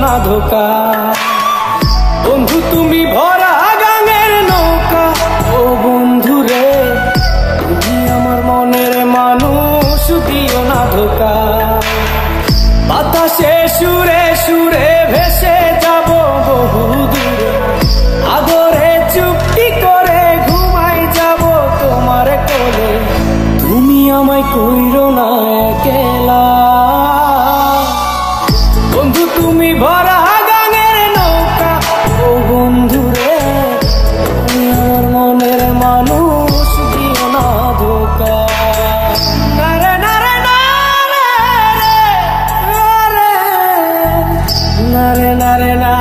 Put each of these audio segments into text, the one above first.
না ধোকা। বন্ধু তুমি ভরা গাঙের নৌকা, ও বন্ধু রে তুমি আমার মনের মানুষ, দিও না ধোকা। বাতাসে সুরে সুরে ভেসে যাব বহু দূরে, আদরে চুপটি করে ঘুমাই যাব তোমার কোলে। তুমি আমায় কইরো না একলা, বন্ধু তুমি ভরা গাঙের নৌকা, ও বন্ধু রে তুমি আমার মনের মানুষ, দিও না ধোকা। নারে নারে নারে নারে না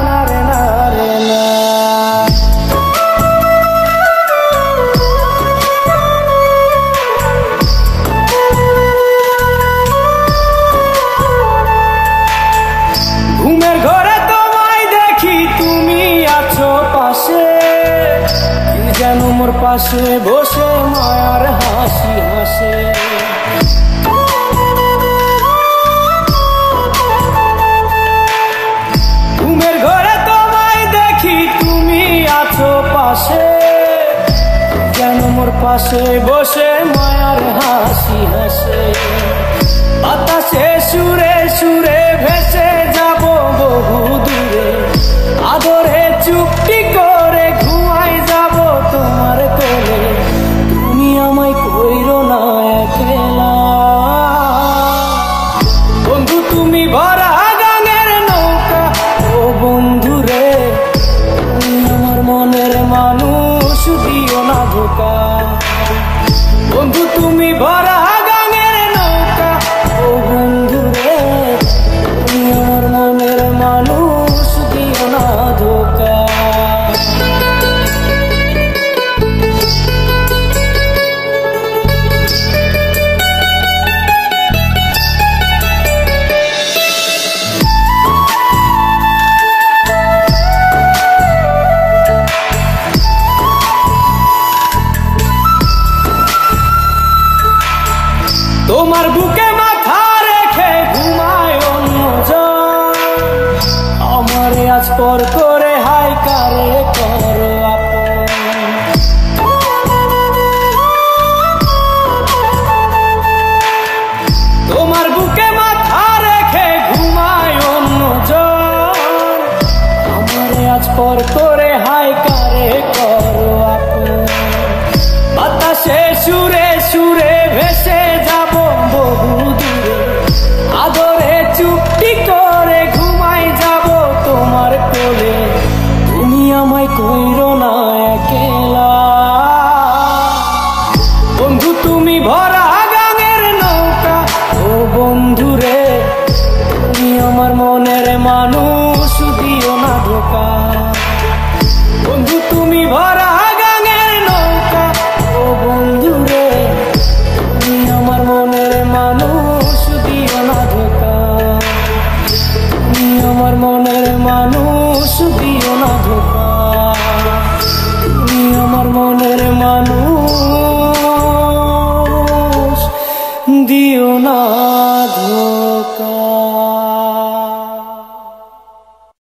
নারে নারে না। ঘুমের ঘরে তোমায় দেখি তুমি আছো পাশে, কি যেন মোর পাশে বসে মায়ার হাসি হাসে। ঘুমের ঘরে তোমায় দেখি তুমি আছো পাশে, যেন মোর পাশে বসে মায়ার হাসি হাসে। বাতাসে সুরে সুরে ভেসে যাব বহু দূরে, আদরে চুপটি করে ঘুমাই যাব তোমার কোলে। তুমি আমায় কইরো না একলা, বন্ধু তুমি ভরা গাঙের নৌকা, ও বন্ধু রে তুমি আমার মনের মানুষ, দিও না ধোকা। বন্ধু তুমি ভরা গাঙের নৌকা, ও বন্ধু রে তুমি আমার মনের মানুষ, দিও না ধোকা। তোমার বুকে মাথা রেখে ঘুমায় অন্যজন, আমারে আজ পর করে হাই কারে করো আপন। তোমার বুকে মাথা রেখে ঘুমায় অন্যজন, আমারে আজ পর করে হাই কারে করো আপন। বাতাসে সুরে সুরে ভেসে যাব বহু দূরে, আদরে চুপটি করে ঘুমাই যাব তোমার কোলে। তুমি আমায় কইরো না একলা, বন্ধু তুমি ভরা গাঙের নৌকা, ও বন্ধু রে তুমি আমার মনের মানুষ, দিও না ধোকা। বন্ধু তুমি ভরা গাঙের নৌকা, ও বন্ধু রে তুমি আমার মনের মানুষ, দিও না ধোকা। তুমি আমার মনের মানুষ, দিও না ধোকা। তুমি আমার মনের মানুষ, দিও না ধোকা।